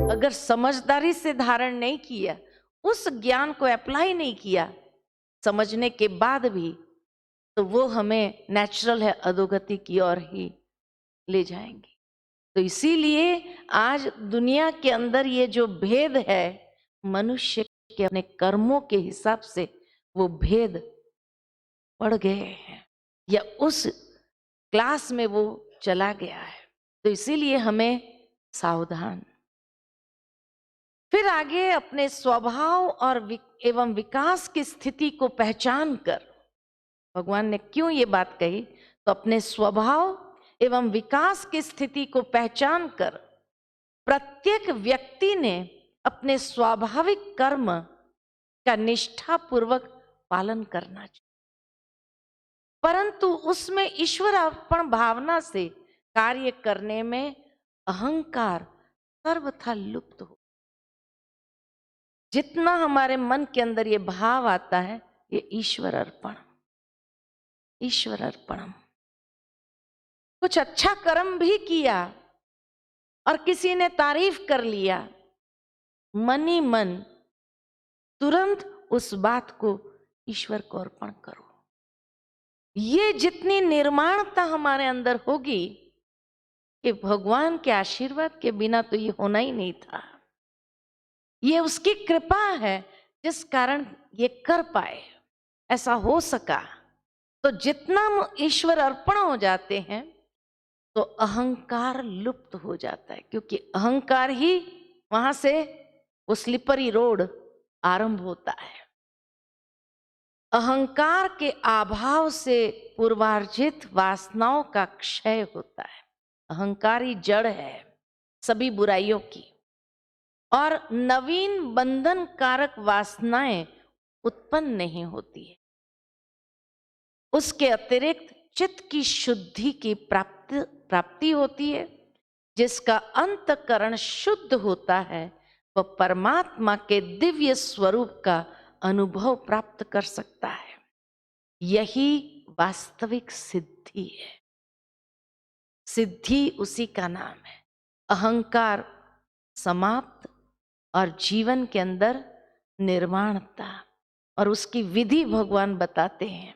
अगर समझदारी से धारण नहीं किया, उस ज्ञान को अप्लाई नहीं किया समझने के बाद भी, तो वो हमें नेचुरल है अधोगति की ओर ही ले जाएंगे। तो इसीलिए आज दुनिया के अंदर ये जो भेद है, मनुष्य के अपने कर्मों के हिसाब से वो भेद पड़ गए हैं, या उस क्लास में वो चला गया है। तो इसीलिए हमें सावधान। फिर आगे अपने स्वभाव और एवं विकास की स्थिति को पहचान कर, भगवान ने क्यों ये बात कही, तो अपने स्वभाव एवं विकास की स्थिति को पहचान कर प्रत्येक व्यक्ति ने अपने स्वाभाविक कर्म का निष्ठापूर्वक पालन करना चाहिए, परंतु उसमें ईश्वर अर्पण भावना से कार्य करने में अहंकार सर्वथा लुप्त हो। जितना हमारे मन के अंदर ये भाव आता है, ये ईश्वर अर्पण, ईश्वर अर्पणम। कुछ अच्छा कर्म भी किया और किसी ने तारीफ कर लिया, मन ही मन तुरंत उस बात को ईश्वर को अर्पण करो। ये जितनी निर्माणता हमारे अंदर होगी कि भगवान के आशीर्वाद के बिना तो ये होना ही नहीं था। ये उसकी कृपा है जिस कारण ये कर पाए, ऐसा हो सका। तो जितना ईश्वर अर्पण हो जाते हैं तो अहंकार लुप्त हो जाता है, क्योंकि अहंकार ही वहां से वो स्लिपरी रोड आरंभ होता है। अहंकार के अभाव से पूर्वार्जित वासनाओं का क्षय होता है। अहंकार ही जड़ है सभी बुराइयों की, और नवीन बंधन कारक वासनाएं उत्पन्न नहीं होती है। उसके अतिरिक्त चित्त की शुद्धि की प्राप्ति होती है। जिसका अंतकरण शुद्ध होता है वह परमात्मा के दिव्य स्वरूप का अनुभव प्राप्त कर सकता है। यही वास्तविक सिद्धि है। सिद्धि उसी का नाम है। अहंकार समाप्त और जीवन के अंदर निर्वाणता, और उसकी विधि भगवान बताते हैं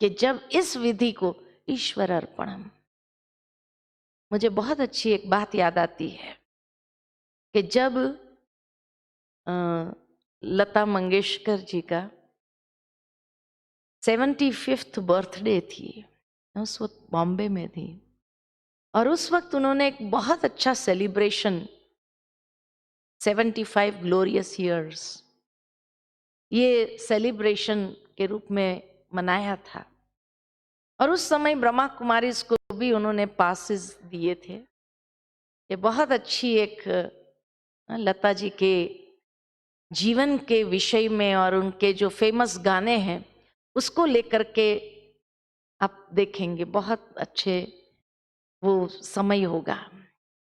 कि जब इस विधि को ईश्वर अर्पणम। मुझे बहुत अच्छी एक बात याद आती है कि जब लता मंगेशकर जी का 75th बर्थडे थी, उस वक्त बॉम्बे में थी, और उस वक्त उन्होंने एक बहुत अच्छा सेलिब्रेशन 75 ग्लोरियस ईयर्स ये सेलिब्रेशन के रूप में मनाया था। और उस समय ब्रह्मा कुमारी को भी उन्होंने पासेस दिए थे। ये बहुत अच्छी एक लता जी के जीवन के विषय में और उनके जो फेमस गाने हैं उसको लेकर के आप देखेंगे, बहुत अच्छे वो समय होगा,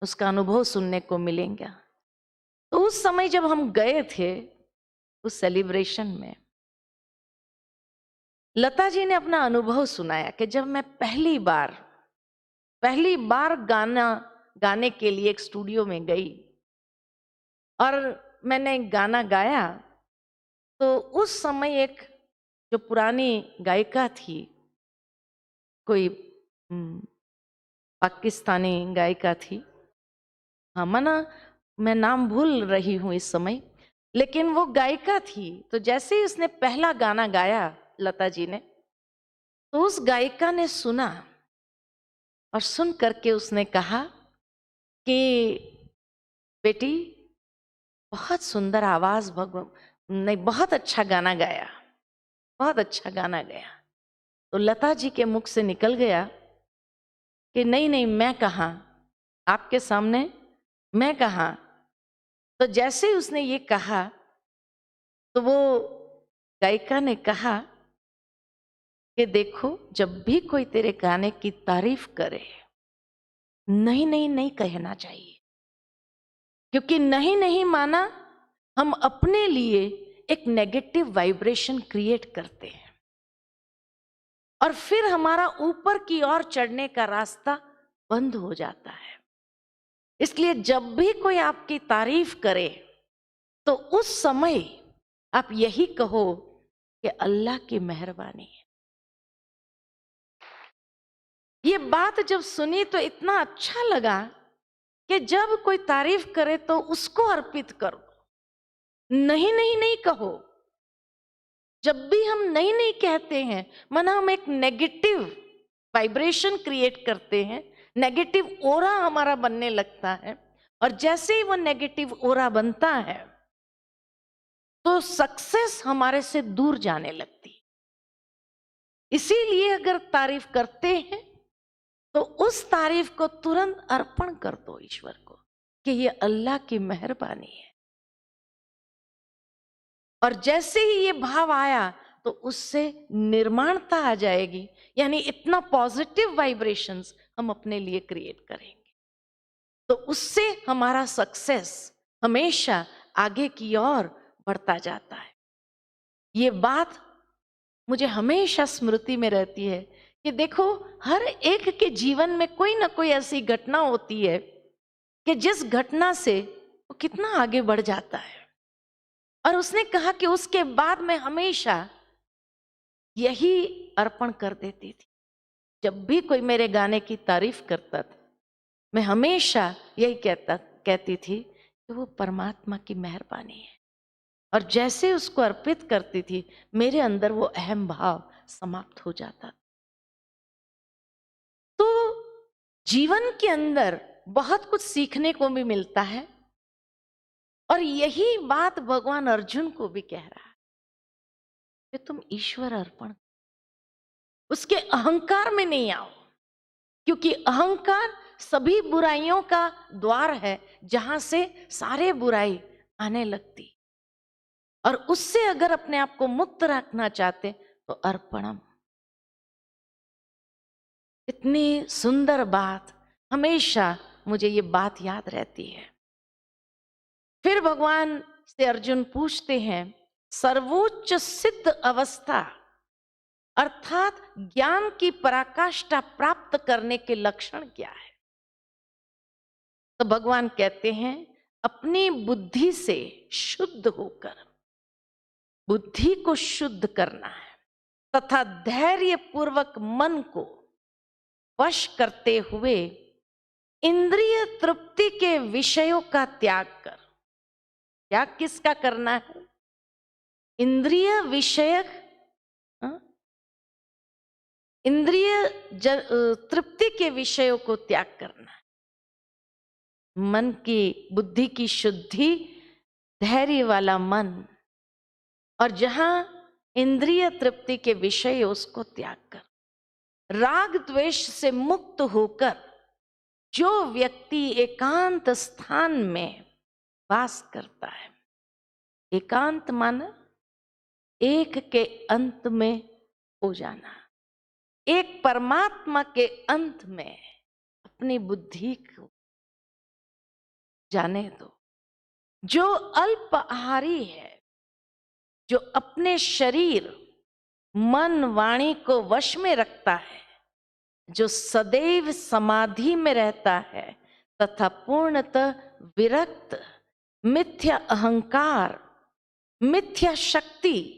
उसका अनुभव सुनने को मिलेगा। तो उस समय जब हम गए थे उस सेलिब्रेशन में, लता जी ने अपना अनुभव सुनाया कि जब मैं पहली बार गाने के लिए एक स्टूडियो में गई और मैंने एक गाना गाया, तो उस समय एक जो पुरानी गायिका थी, कोई पाकिस्तानी गायिका थी, हाँ मना मैं नाम भूल रही हूँ इस समय, लेकिन वो गायिका थी। तो जैसे ही उसने पहला गाना गाया लता जी ने, तो उस गायिका ने सुना और सुन करके उसने कहा कि बेटी बहुत सुंदर आवाज, नहीं बहुत अच्छा गाना गाया, बहुत अच्छा गाना गाया। तो लता जी के मुख से निकल गया कि नहीं नहीं, मैं कहाँ, आपके सामने मैं कहा, तो जैसे ही उसने ये कहा तो वो गायिका ने कहा कि देखो, जब भी कोई तेरे गाने की तारीफ करे, नहीं नहीं नहीं कहना चाहिए, क्योंकि नहीं नहीं माना हम अपने लिए एक नेगेटिव वाइब्रेशन क्रिएट करते हैं और फिर हमारा ऊपर की ओर चढ़ने का रास्ता बंद हो जाता है। इसलिए जब भी कोई आपकी तारीफ करे तो उस समय आप यही कहो कि अल्लाह की मेहरबानी है। ये बात जब सुनी तो इतना अच्छा लगा कि जब कोई तारीफ करे तो उसको अर्पित करो, नहीं नहीं नहीं कहो। जब भी हम नहीं नहीं कहते हैं, माना हम एक नेगेटिव वाइब्रेशन क्रिएट करते हैं, नेगेटिव ओरा हमारा बनने लगता है, और जैसे ही वो नेगेटिव ओरा बनता है तो सक्सेस हमारे से दूर जाने लगती। इसीलिए अगर तारीफ करते हैं तो उस तारीफ को तुरंत अर्पण कर दो ईश्वर को कि ये अल्लाह की मेहरबानी है। और जैसे ही ये भाव आया तो उससे निर्माणता आ जाएगी, यानी इतना पॉजिटिव वाइब्रेशंस हम अपने लिए क्रिएट करेंगे, तो उससे हमारा सक्सेस हमेशा आगे की ओर बढ़ता जाता है। ये बात मुझे हमेशा स्मृति में रहती है कि देखो, हर एक के जीवन में कोई ना कोई ऐसी घटना होती है कि जिस घटना से वो कितना आगे बढ़ जाता है। और उसने कहा कि उसके बाद मैं हमेशा यही अर्पण कर देती थी। जब भी कोई मेरे गाने की तारीफ करता था, मैं हमेशा यही कहती थी कि वो परमात्मा की मेहरबानी है। और जैसे उसको अर्पित करती थी, मेरे अंदर वो अहम भाव समाप्त हो जाता। तो जीवन के अंदर बहुत कुछ सीखने को भी मिलता है, और यही बात भगवान अर्जुन को भी कह रहा है कि तुम ईश्वर अर्पण, उसके अहंकार में नहीं आओ, क्योंकि अहंकार सभी बुराइयों का द्वार है, जहां से सारे बुराई आने लगती। और उससे अगर अपने आप को मुक्त रखना चाहते तो अर्पणम। इतनी सुंदर बात, हमेशा मुझे ये बात याद रहती है। फिर भगवान से अर्जुन पूछते हैं, सर्वोच्च सिद्ध अवस्था अर्थात ज्ञान की पराकाष्ठा प्राप्त करने के लक्षण क्या है? तो भगवान कहते हैं, अपनी बुद्धि से शुद्ध होकर, बुद्धि को शुद्ध करना है, तथा धैर्य पूर्वक मन को वश करते हुए इंद्रिय तृप्ति के विषयों का त्याग कर। त्याग किसका करना है? इंद्रिय विषयक, इंद्रिय तृप्ति के विषयों को त्याग करना है। मन की, बुद्धि की शुद्धि, धैर्य वाला मन, और जहां इंद्रिय तृप्ति के विषय उसको त्याग कर, राग द्वेष से मुक्त होकर जो व्यक्ति एकांत स्थान में वास करता है, एकांत माना एक के अंत में हो जाना, एक परमात्मा के अंत में अपनी बुद्धि को जाने दो। जो अल्प आहारी है, जो अपने शरीर, मन, वाणी को वश में रखता है, जो सदैव समाधि में रहता है तथा पूर्णतः विरक्त, मिथ्या अहंकार, मिथ्या शक्ति,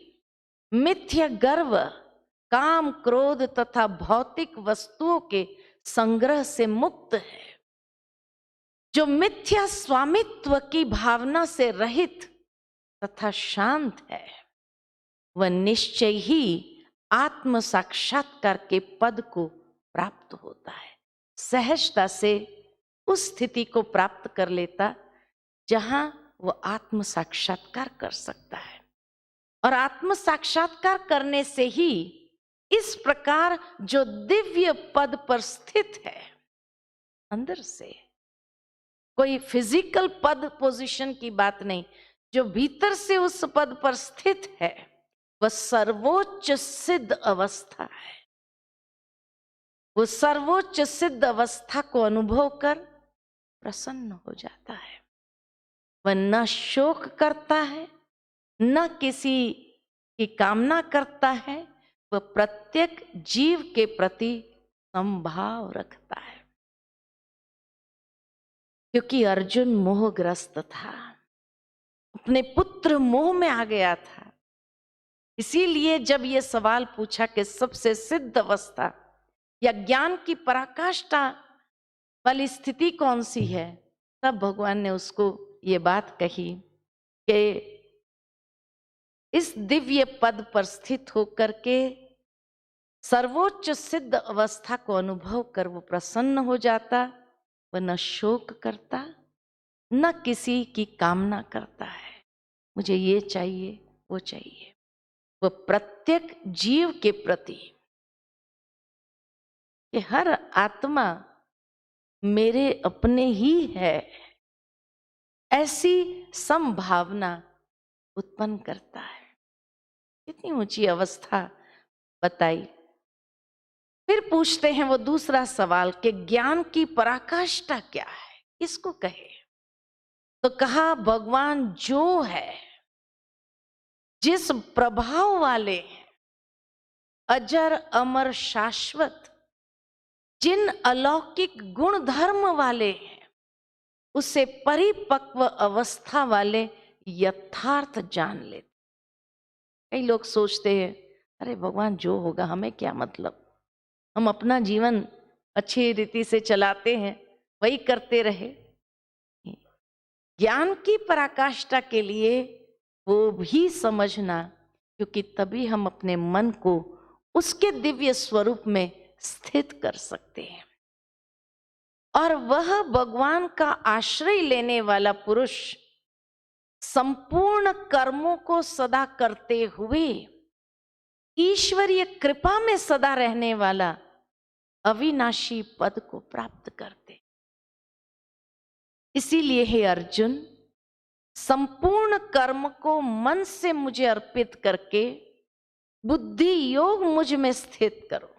मिथ्या गर्व, काम, क्रोध तथा भौतिक वस्तुओं के संग्रह से मुक्त है, जो मिथ्या स्वामित्व की भावना से रहित तथा शांत है, वह निश्चय ही आत्म साक्षात्कार के पद को प्राप्त होता है। सहजता से उस स्थिति को प्राप्त कर लेता जहां वो आत्म साक्षात्कार कर सकता है। और आत्म साक्षात्कार करने से ही इस प्रकार जो दिव्य पद पर स्थित है, अंदर से कोई फिजिकल पद पोजीशन की बात नहीं, जो भीतर से उस पद पर स्थित है वह सर्वोच्च सिद्ध अवस्था है। वो सर्वोच्च सिद्ध अवस्था को अनुभव कर प्रसन्न हो जाता है। वह न शोक करता है, न किसी की कामना करता है, वह प्रत्येक जीव के प्रति समभाव रखता है। क्योंकि अर्जुन मोहग्रस्त था, अपने पुत्र मोह में आ गया था। इसीलिए जब ये सवाल पूछा कि सबसे सिद्ध अवस्था या ज्ञान की पराकाष्ठा वाली स्थिति कौन सी है, तब भगवान ने उसको ये बात कही कि इस दिव्य पद पर स्थित होकर के सर्वोच्च सिद्ध अवस्था को अनुभव कर वो प्रसन्न हो जाता, वह न शोक करता न किसी की कामना करता है, मुझे ये चाहिए वो चाहिए। वह प्रत्येक जीव के प्रति कि हर आत्मा मेरे अपने ही है, ऐसी संभावना उत्पन्न करता है। कितनी ऊंची अवस्था बताई। फिर पूछते हैं वो दूसरा सवाल कि ज्ञान की पराकाष्ठा क्या है, किसको कहे? तो कहा भगवान जो है, जिस प्रभाव वाले हैं, अजर अमर शाश्वत, जिन अलौकिक गुण धर्म वाले हैं, उसे परिपक्व अवस्था वाले यथार्थ जान लेते। कई लोग सोचते हैं अरे भगवान जो होगा हमें क्या मतलब, हम अपना जीवन अच्छी रीति से चलाते हैं, वही करते रहे। ज्ञान की पराकाष्ठा के लिए वो भी समझना, क्योंकि तभी हम अपने मन को उसके दिव्य स्वरूप में स्थित कर सकते हैं। और वह भगवान का आश्रय लेने वाला पुरुष संपूर्ण कर्मों को सदा करते हुए ईश्वरीय कृपा में सदा रहने वाला अविनाशी पद को प्राप्त करते। इसीलिए हे अर्जुन, संपूर्ण कर्म को मन से मुझे अर्पित करके बुद्धि योग मुझ में स्थित करो,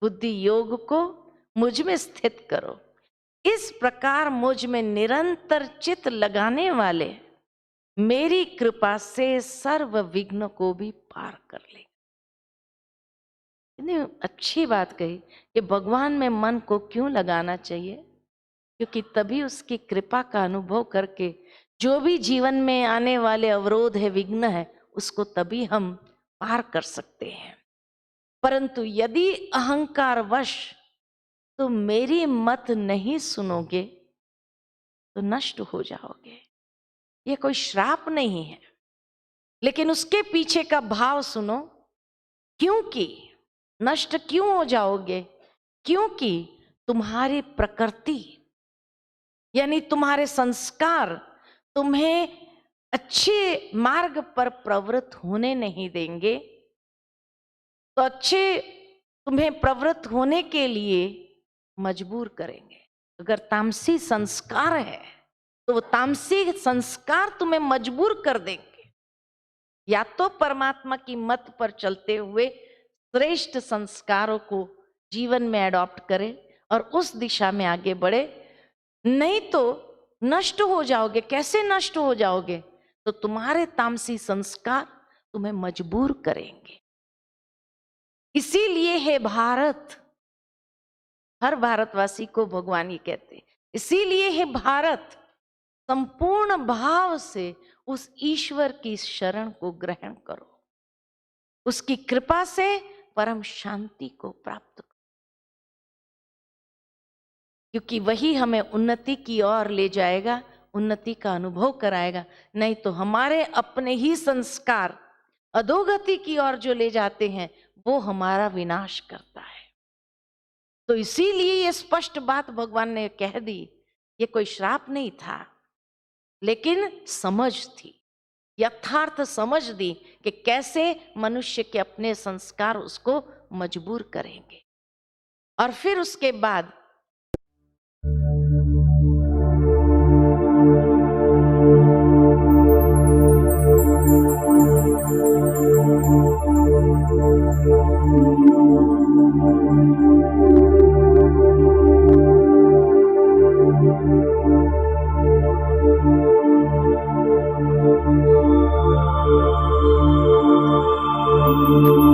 बुद्धि योग को मुझ में स्थित करो। इस प्रकार मुझ में निरंतर चित्त लगाने वाले मेरी कृपा से सर्व विघ्न को भी पार कर ले। इतनी अच्छी बात कही कि भगवान में मन को क्यों लगाना चाहिए, क्योंकि तभी उसकी कृपा का अनुभव करके जो भी जीवन में आने वाले अवरोध है, विघ्न है, उसको तभी हम पार कर सकते हैं। परंतु यदि अहंकार वश तो मेरी मत नहीं सुनोगे तो नष्ट हो जाओगे। ये कोई श्राप नहीं है, लेकिन उसके पीछे का भाव सुनो। क्योंकि नष्ट क्यों हो जाओगे? क्योंकि तुम्हारी प्रकृति यानी तुम्हारे संस्कार तुम्हें अच्छे मार्ग पर प्रवृत्त होने नहीं देंगे। तो अच्छे तुम्हें प्रवृत्त होने के लिए मजबूर करेंगे। अगर तामसी संस्कार है तो वो तामसी संस्कार तुम्हें मजबूर कर देंगे, या तो परमात्मा की मत पर चलते हुए श्रेष्ठ संस्कारों को जीवन में एडॉप्ट करें और उस दिशा में आगे बढ़े, नहीं तो नष्ट हो जाओगे। कैसे नष्ट हो जाओगे? तो तुम्हारे तामसी संस्कार तुम्हें मजबूर करेंगे। इसीलिए हे भारत, हर भारतवासी को भगवान ये कहते, इसीलिए हे भारत, संपूर्ण भाव से उस ईश्वर की शरण को ग्रहण करो, उसकी कृपा से परम शांति को प्राप्त करो, क्योंकि वही हमें उन्नति की ओर ले जाएगा, उन्नति का अनुभव कराएगा। नहीं तो हमारे अपने ही संस्कार अधोगति की ओर जो ले जाते हैं वो हमारा विनाश करता है। तो इसीलिए ये स्पष्ट बात भगवान ने कह दी। ये कोई श्राप नहीं था, लेकिन समझ थी, यथार्थ समझ दी कि कैसे मनुष्य के अपने संस्कार उसको मजबूर करेंगे। और फिर उसके बाद Thank you.